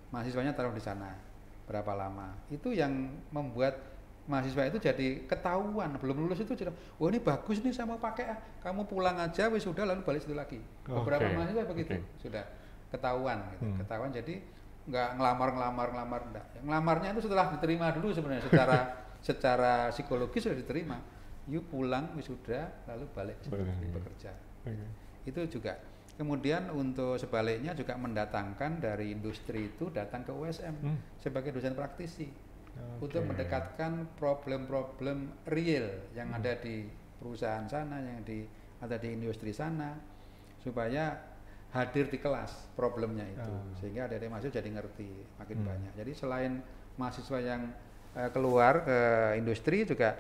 Mahasiswanya taruh di sana berapa lama. Itu yang membuat mahasiswa itu jadi ketahuan, belum lulus itu jadi, oh ini bagus nih saya mau pakai, kamu pulang aja wis sudah lalu balik situ lagi. Beberapa mahasiswa begitu, sudah ketahuan gitu. Ketahuan jadi nggak ngelamar enggak. Yang ngelamarnya itu setelah diterima dulu sebenarnya secara psikologis sudah diterima. Yuk pulang wisuda lalu balik bekerja. Itu juga. Kemudian untuk sebaliknya juga mendatangkan dari industri itu datang ke USM sebagai dosen praktisi untuk mendekatkan problem-problem real yang ada di perusahaan sana, yang ada di industri sana, supaya hadir di kelas problemnya itu, sehingga adik-adik mahasiswa jadi ngerti makin banyak. Jadi selain mahasiswa yang keluar ke industri juga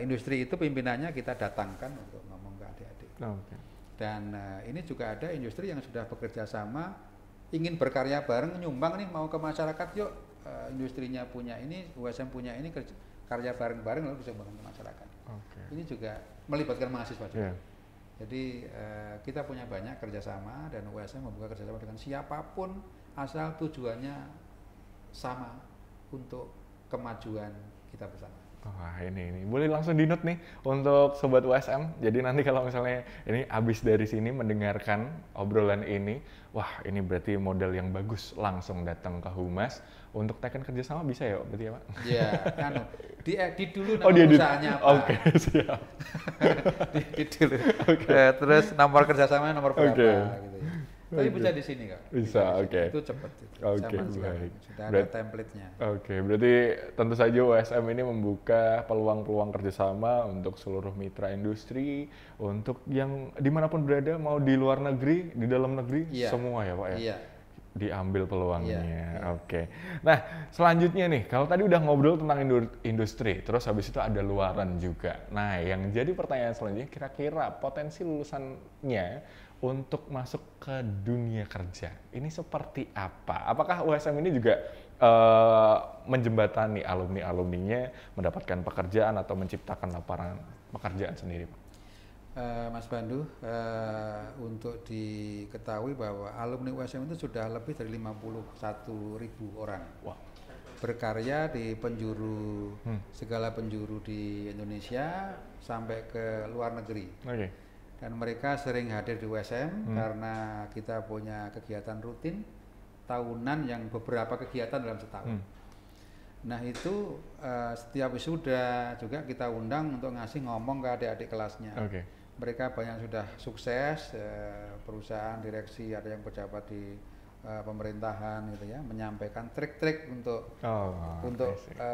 industri itu pimpinannya kita datangkan untuk ngomong ke adik-adik. Dan ini juga ada industri yang sudah bekerja sama, ingin berkarya bareng, nyumbang nih mau ke masyarakat, yuk industrinya punya ini, USM punya ini, karya bareng-bareng lalu bisa bangun ke masyarakat. Ini juga melibatkan mahasiswa juga. Jadi kita punya banyak kerjasama dan USM membuka kerjasama dengan siapapun asal tujuannya sama untuk kemajuan kita bersama. Wah ini boleh langsung di note nih untuk sobat USM. Jadi nanti kalau misalnya ini abis dari sini mendengarkan obrolan ini, wah ini berarti modal yang bagus, langsung datang ke Humas untuk tekan kerjasama bisa ya berarti ya Pak? Iya, kan diedit dulu nama perusahaannya apa? Siap. Diedit dulu. Terus nomor kerjasama nomor berapa gitu ya. Tapi bisa di sini kok. Bisa, Itu cepat. Baik. Sudah ada template-nya. Berarti tentu saja USM ini membuka peluang-peluang kerjasama untuk seluruh mitra industri, untuk yang dimanapun berada, mau di luar negeri, di dalam negeri, semua ya Pak ya? Iya. Diambil peluangnya. Nah, selanjutnya nih, kalau tadi udah ngobrol tentang industri, terus habis itu ada luaran juga. Nah, yang jadi pertanyaan selanjutnya, kira-kira potensi lulusannya untuk masuk ke dunia kerja ini seperti apa? Apakah USM ini juga menjembatani alumni-alumninya mendapatkan pekerjaan atau menciptakan lapangan pekerjaan sendiri, Pak? Mas Pandu, untuk diketahui bahwa alumni USM itu sudah lebih dari 51.000 orang. Berkarya di penjuru segala penjuru di Indonesia sampai ke luar negeri. Dan mereka sering hadir di USM karena kita punya kegiatan rutin tahunan yang beberapa kegiatan dalam setahun. Nah itu setiap wisuda juga kita undang untuk ngasih ngomong ke adik-adik kelasnya. Oke. Mereka banyak sudah sukses, perusahaan, direksi, ada yang pejabat di pemerintahan gitu ya, menyampaikan trik-trik untuk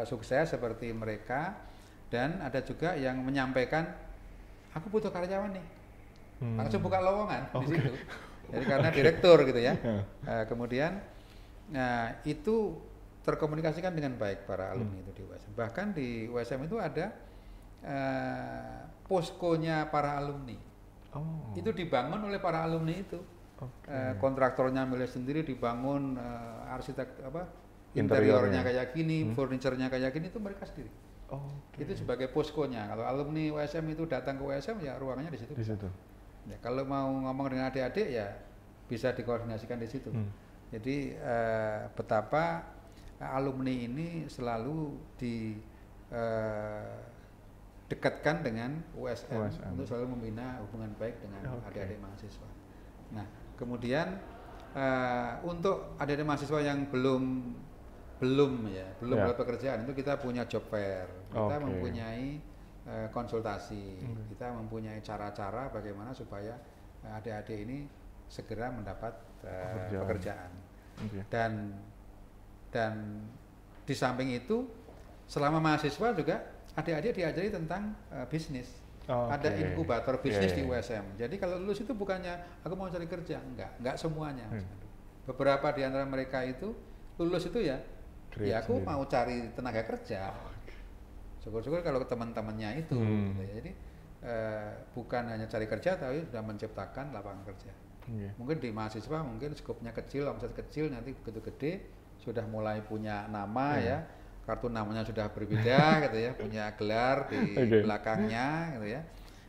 sukses seperti mereka. Dan ada juga yang menyampaikan, aku butuh karyawan nih, langsung buka lowongan di situ. Jadi karena direktur gitu ya. Kemudian itu terkomunikasikan dengan baik para alumni itu di USM. Bahkan di USM itu ada poskonya para alumni. Itu dibangun oleh para alumni itu. Kontraktornya milik sendiri, dibangun arsitek interiornya kayak gini, furniturnya kayak gini, itu mereka sendiri. Itu sebagai poskonya. Kalau alumni USM itu datang ke USM ya ruangannya di situ. Ya, kalau mau ngomong dengan adik-adik ya bisa dikoordinasikan di situ. Jadi betapa alumni ini selalu didekatkan dengan USM untuk selalu membina hubungan baik dengan adik-adik mahasiswa. Nah, kemudian untuk adik-adik mahasiswa yang belum dapat pekerjaan, itu kita punya job fair, kita mempunyai konsultasi, kita mempunyai cara-cara bagaimana supaya adik-adik ini segera mendapat pekerjaan. Dan di samping itu selama mahasiswa juga adik-adik diajari tentang bisnis. Ada inkubator bisnis di USM. Jadi kalau lulus itu bukannya aku mau cari kerja, enggak semuanya. Beberapa di antara mereka itu lulus itu ya aku mau cari tenaga kerja. Syukur-syukur kalau teman-temannya itu gitu ya. Jadi bukan hanya cari kerja tapi sudah menciptakan lapangan kerja. Mungkin di mahasiswa mungkin skopnya kecil, omset kecil, nanti begitu gede sudah mulai punya nama ya, kartu namanya sudah berbeda gitu ya, punya gelar di belakangnya gitu ya.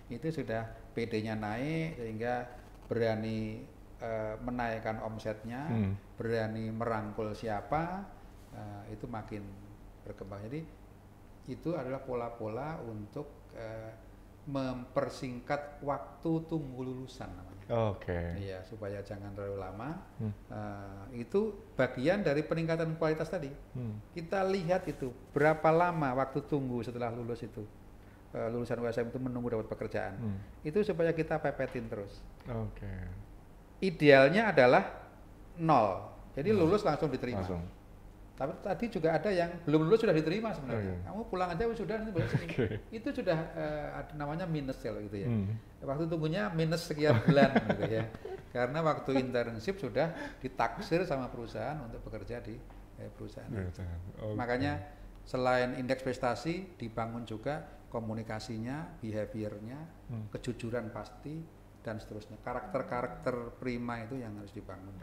Itu sudah PD-nya naik sehingga berani menaikkan omsetnya, berani merangkul siapa, itu makin berkembang. Jadi itu adalah pola-pola untuk mempersingkat waktu tunggu lulusan namanya. Iya, supaya jangan terlalu lama. Itu bagian dari peningkatan kualitas tadi. Kita lihat itu berapa lama waktu tunggu setelah lulus itu, lulusan USM itu menunggu dapat pekerjaan. Itu supaya kita pepetin terus. Idealnya adalah 0. Jadi lulus langsung diterima. Tapi tadi juga ada yang belum lulus sudah diterima sebenarnya. Kamu pulang aja sudah, itu sudah namanya minus kalau gitu ya. Waktu tunggunya minus sekian bulan gitu ya. Karena waktu internship sudah ditaksir sama perusahaan untuk bekerja di perusahaan. Makanya selain indeks prestasi dibangun juga komunikasinya, behaviornya, kejujuran pasti, dan seterusnya. Karakter-karakter prima itu yang harus dibangun.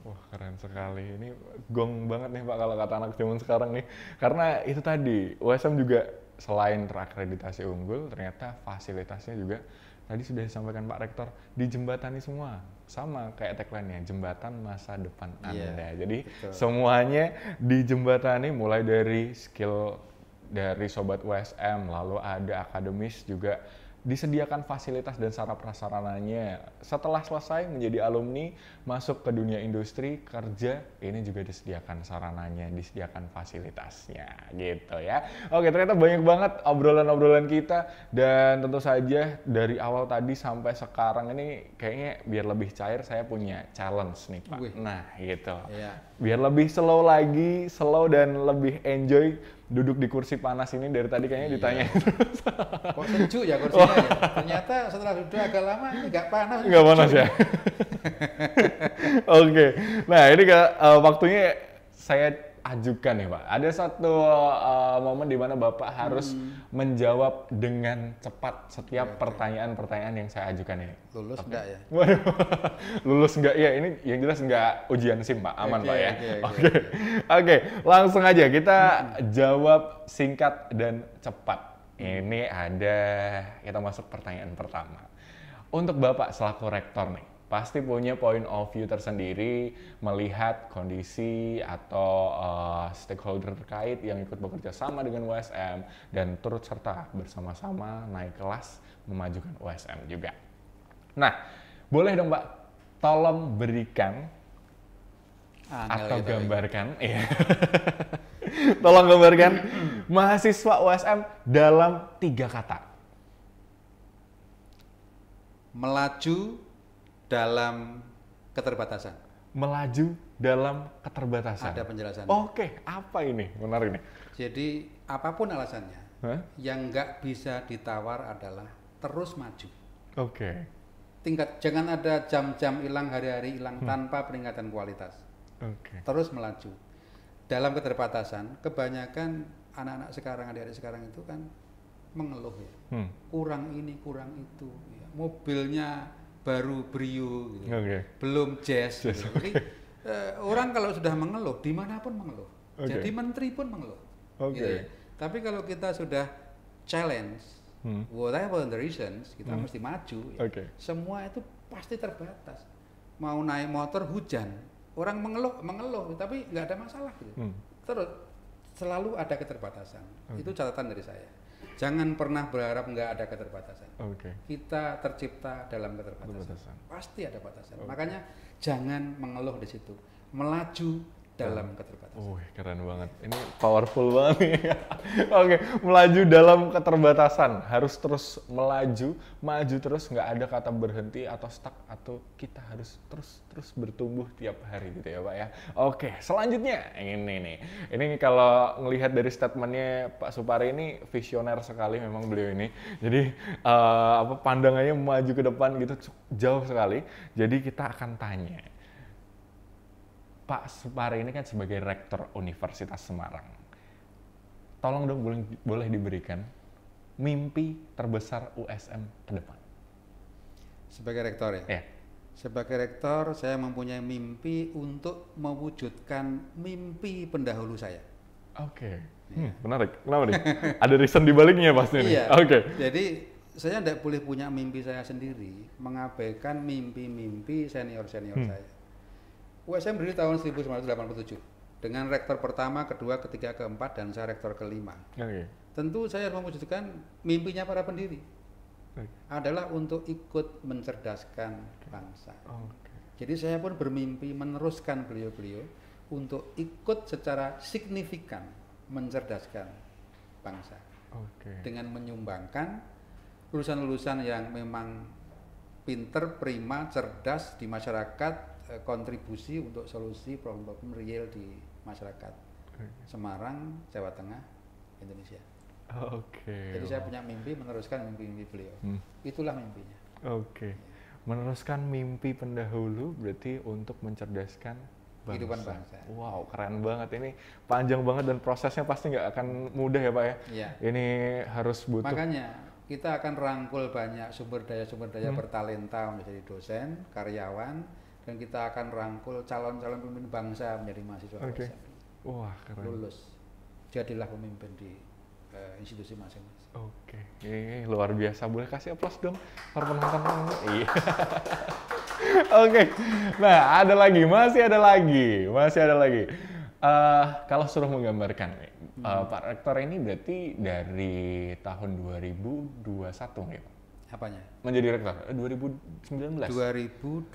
Wah, keren sekali. Ini gong banget nih Pak kalau kata anak zaman sekarang nih. Karena itu tadi, USM juga selain terakreditasi unggul, ternyata fasilitasnya juga tadi sudah disampaikan Pak Rektor, dijembatani semua. Sama kayak tagline-nya, jembatan masa depan Anda. Jadi semuanya dijembatani, mulai dari skill dari Sobat USM, lalu ada akademis juga, disediakan fasilitas dan sarana prasarananya. Setelah selesai menjadi alumni, masuk ke dunia industri, kerja, ini juga disediakan sarananya, disediakan fasilitasnya, gitu ya. Oke, ternyata banyak banget obrolan-obrolan kita, dan tentu saja dari awal tadi sampai sekarang ini kayaknya biar lebih cair, saya punya challenge nih Pak. Nah, gitu. Biar lebih slow lagi, slow dan lebih enjoy duduk di kursi panas ini, dari tadi kayaknya ditanya terus. Kok sejuk ya kursinya ya? Ternyata setelah duduk agak lama ini nggak panas. Nggak panas ya? Oke. Nah ini waktunya saya ajukan nih Pak. Ada satu momen di mana Bapak harus menjawab dengan cepat setiap pertanyaan-pertanyaan yang saya ajukan ini. Lulus enggak ya? Waduh, lulus enggak ya? Ini yang jelas enggak ujian SIM Pak, aman Pak ya? Oke, langsung aja kita jawab singkat dan cepat. Ini kita masuk pertanyaan pertama. Untuk Bapak selaku rektor nih, pasti punya point of view tersendiri melihat kondisi atau stakeholder terkait yang ikut bekerja sama dengan USM dan turut serta bersama-sama naik kelas memajukan USM juga. Nah, boleh dong Pak, tolong berikan Atau gitu. gambarkan, iya. Tolong gambarkan mahasiswa USM dalam 3 kata. Melaju dalam keterbatasan. Melaju dalam keterbatasan. Ada penjelasannya. Oke, apa ini? Menarik nih. Jadi apapun alasannya, Hah? yang nggak bisa ditawar adalah terus maju. Oke. Jangan ada jam-jam hilang, hari-hari hilang tanpa peningkatan kualitas. Oke. Terus melaju. Dalam keterbatasan, kebanyakan anak-anak sekarang, adik-adik sekarang itu kan mengeluh ya. Kurang ini, kurang itu. Ya. Mobilnya baru Brio, gitu. Belum Jazz. Gitu. Jadi orang kalau sudah mengeluh, dimanapun mengeluh. Jadi menteri pun mengeluh. Gitu ya. Tapi kalau kita sudah challenge, whatever the reasons, kita mesti maju. Ya. Semua itu pasti terbatas. Mau naik motor hujan, orang mengeluh, tapi nggak ada masalah gitu. Terus selalu ada keterbatasan. Itu catatan dari saya. Jangan pernah berharap nggak ada keterbatasan. Kita tercipta dalam keterbatasan. Pasti ada batasan. Makanya jangan mengeluh di situ. Melaju dalam keterbatasan. Keren banget. Ini powerful banget nih. Oke, melaju dalam keterbatasan. Harus terus melaju, maju terus, nggak ada kata berhenti atau stuck, atau kita harus terus bertumbuh tiap hari gitu ya Pak ya. Oke, selanjutnya ini nih. Ini kalau ngelihat dari statementnya Pak Supari ini visioner sekali memang beliau ini. Jadi pandangannya maju ke depan gitu jauh sekali. Jadi kita akan tanya. Pak Supari ini kan sebagai Rektor Universitas Semarang. Tolong dong boleh diberikan mimpi terbesar USM ke depan. Sebagai rektor ya? Iya. Sebagai rektor saya mempunyai mimpi untuk mewujudkan mimpi pendahulu saya. Oke. Menarik. Kenapa nih? Ada reason di baliknya pasti nih. Iya. Oke. Jadi saya tidak boleh punya mimpi saya sendiri, mengabaikan mimpi-mimpi senior-senior saya. USM berdiri tahun 1987 dengan rektor pertama, kedua, ketiga, keempat, dan saya rektor kelima. Tentu saya harus mewujudkan mimpinya para pendiri. Adalah untuk ikut mencerdaskan bangsa. Jadi saya pun bermimpi meneruskan beliau-beliau untuk ikut secara signifikan mencerdaskan bangsa. Dengan menyumbangkan lulusan-lulusan yang memang pinter, prima, cerdas di masyarakat, kontribusi untuk solusi problem-problem real di masyarakat Semarang, Jawa Tengah, Indonesia. Jadi saya punya mimpi meneruskan mimpi-mimpi beliau. Itulah mimpinya. Meneruskan mimpi pendahulu berarti untuk mencerdaskan kehidupan bangsa. Wow, keren banget. Ini panjang banget dan prosesnya pasti nggak akan mudah ya Pak ya. Iya. Ini harus butuh. Makanya kita akan rangkul banyak sumber daya bertalenta menjadi dosen, karyawan, dan kita akan rangkul calon-calon pemimpin bangsa menjadi mahasiswa USM. Wah, keren. Lulus, jadilah pemimpin di institusi masing-masing. Ini luar biasa. Boleh kasih aplaus dong para penonton. Iya. Nah masih ada lagi. Kalau suruh menggambarkan nih, Pak Rektor ini berarti dari tahun 2021 ya Pak? Apanya? Menjadi rektor 2019. 2021.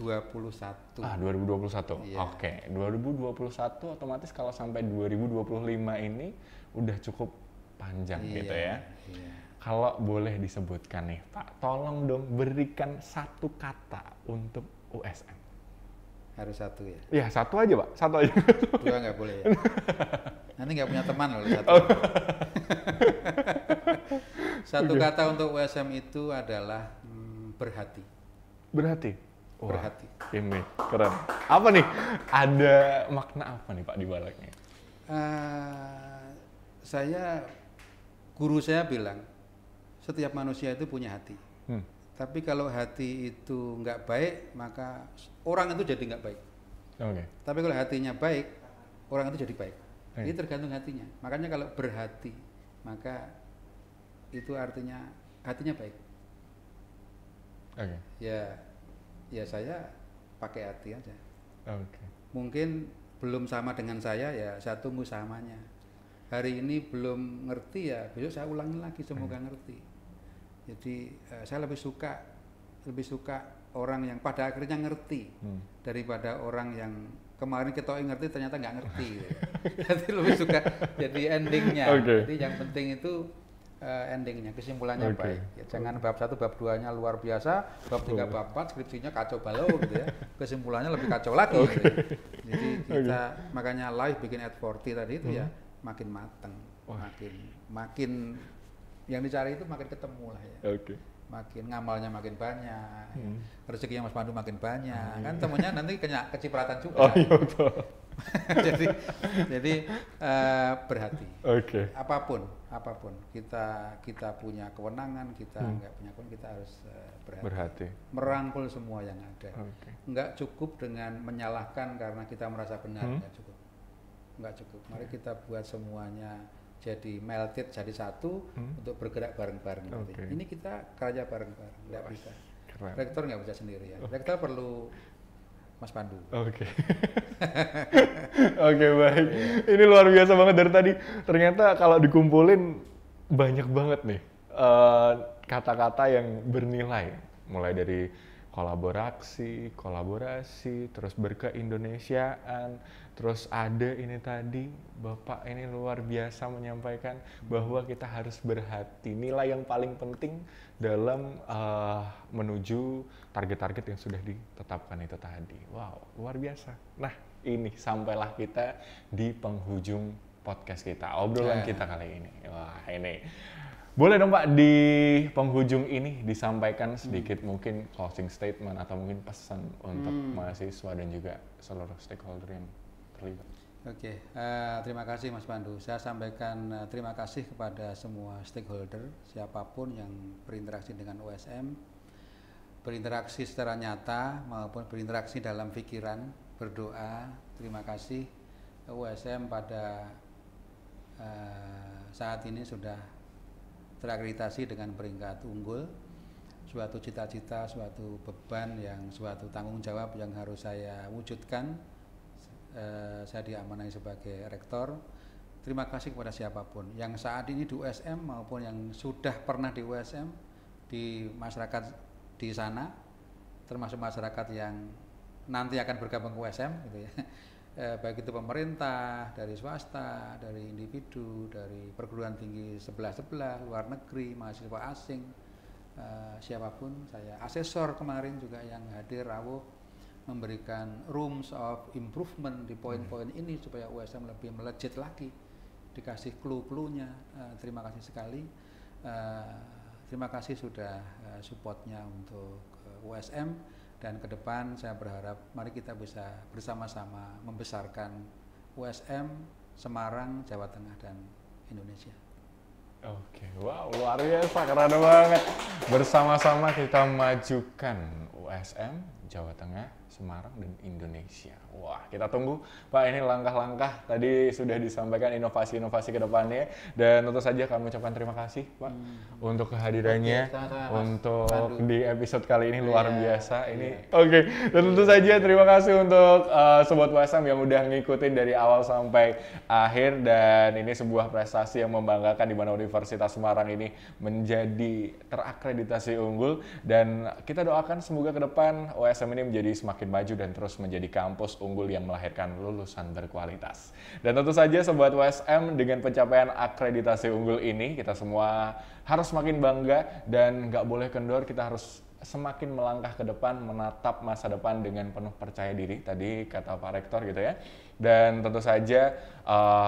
2021. Iya. 2021 otomatis kalau sampai 2025 ini udah cukup panjang gitu ya. Iya. Kalau boleh disebutkan nih Pak, tolong dong berikan satu kata untuk USM. Harus satu ya? Iya, satu aja Pak, satu aja. Dua nggak boleh ya? Nanti nggak punya teman loh satu. Satu kata untuk USM itu adalah berhati. Berhati? Wah, berhati. Ini keren. Apa nih? Ada makna apa nih Pak di baliknya? Guru saya bilang, setiap manusia itu punya hati. Tapi kalau hati itu nggak baik, maka orang itu jadi nggak baik. Tapi kalau hatinya baik, orang itu jadi baik. Ini tergantung hatinya. Makanya kalau berhati, maka itu artinya hatinya baik. Ya saya pakai hati aja. Mungkin belum sama dengan saya, ya saya tunggu samanya. Hari ini belum ngerti, ya besok saya ulangi lagi, semoga ngerti. Jadi saya lebih suka orang yang pada akhirnya ngerti daripada orang yang kemarin kita ngerti ternyata nggak ngerti gitu. Jadi lebih suka jadi endingnya. Jadi yang penting itu endingnya, kesimpulannya baik. Ya, jangan bab 1, bab 2-nya luar biasa, bab 3, bab 4 skripsinya kacau balau gitu ya. Kesimpulannya lebih kacau lagi. Gitu ya. Jadi kita makanya live bikin at 40 tadi itu ya makin mateng, makin yang dicari itu makin ketemu lah ya. Makin ngamalnya makin banyak, rezekinya Mas Pandu makin banyak, kan temennya nanti kena kecipratan juga. jadi berhati. Apapun kita punya kewenangan, kita nggak punya kewenangan, kita harus berhati. Merangkul semua yang ada. Nggak cukup dengan menyalahkan karena kita merasa benar, nggak cukup. Mari kita buat semuanya jadi melted, jadi satu untuk bergerak bareng-bareng. Ini kita kerja bareng-bareng, nggak bisa. Rektor nggak bisa sendirian. Rektor perlu Mas Pandu. Baik. Ini luar biasa banget dari tadi. Ternyata kalau dikumpulin banyak banget nih kata-kata yang bernilai. Mulai dari kolaborasi, terus berkeindonesiaan, terus ada ini tadi, Bapak ini luar biasa menyampaikan bahwa kita harus berhati. Nilai yang paling penting dalam menuju target-target yang sudah ditetapkan itu tadi. Wow, luar biasa. Nah, ini sampailah kita di penghujung podcast kita, obrolan kita kali ini. Wah, ini boleh dong Pak di penghujung ini disampaikan sedikit mungkin closing statement atau mungkin pesan untuk mahasiswa dan juga seluruh stakeholder yang terlibat. Terima kasih Mas Pandu. Saya sampaikan terima kasih kepada semua stakeholder, siapapun yang berinteraksi dengan USM, berinteraksi secara nyata maupun berinteraksi dalam pikiran, berdoa. Terima kasih USM pada saat ini sudah terakreditasi dengan peringkat unggul, suatu cita-cita, suatu beban suatu tanggung jawab yang harus saya wujudkan. Saya diamanai sebagai rektor. Terima kasih kepada siapapun yang saat ini di USM maupun yang sudah pernah di USM, di masyarakat di sana, termasuk masyarakat yang nanti akan bergabung ke USM gitu ya. Baik itu pemerintah, dari swasta, dari individu, dari perguruan tinggi sebelah-sebelah, luar negeri, mahasiswa asing, siapapun. Saya asesor kemarin juga yang hadir rawuh memberikan rooms of improvement di poin-poin ini supaya USM lebih melejit lagi, dikasih clue-cluenya. Terima kasih sekali. Terima kasih sudah supportnya untuk USM. Dan ke depan saya berharap mari kita bisa bersama-sama membesarkan USM, Semarang, Jawa Tengah, dan Indonesia. Wow, luar biasa, keren banget. Bersama-sama kita majukan USM, Jawa Tengah, Semarang, dan Indonesia. Wah, kita tunggu Pak, ini langkah-langkah tadi sudah disampaikan, inovasi-inovasi ke depannya, dan tentu saja kami ucapkan terima kasih Pak untuk kehadirannya, untuk di episode kali ini luar biasa ini. Dan tentu saja terima kasih untuk Sobat USM yang udah ngikutin dari awal sampai akhir, dan ini sebuah prestasi yang membanggakan di mana Universitas Semarang ini menjadi terakreditasi unggul, dan kita doakan semoga ke depan USM ini menjadi semakin maju dan terus menjadi kampus unggul yang melahirkan lulusan berkualitas. Dan tentu saja Sobat USM, dengan pencapaian akreditasi unggul ini kita semua harus semakin bangga dan nggak boleh kendor. Kita harus semakin melangkah ke depan, menatap masa depan dengan penuh percaya diri, tadi kata Pak Rektor gitu ya. Dan tentu saja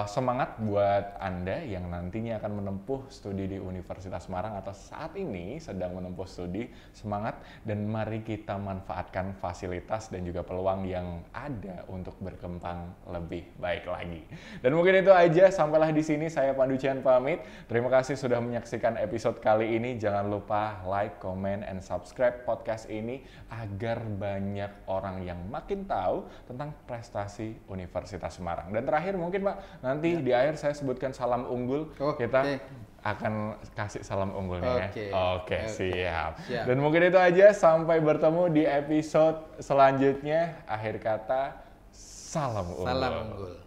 semangat buat Anda yang nantinya akan menempuh studi di Universitas Semarang atau saat ini sedang menempuh studi. Semangat, dan mari kita manfaatkan fasilitas dan juga peluang yang ada untuk berkembang lebih baik lagi. Dan mungkin itu aja, sampailah di sini saya Pandu Cihan pamit. Terima kasih sudah menyaksikan episode kali ini. Jangan lupa like, comment, and subscribe podcast ini agar banyak orang yang makin tahu tentang prestasi Universitas Semarang. Dan terakhir mungkin Pak, nanti di akhir saya sebutkan salam unggul. Kita akan kasih salam unggulnya. Siap. Dan mungkin itu aja, sampai bertemu di episode selanjutnya. Akhir kata, salam unggul.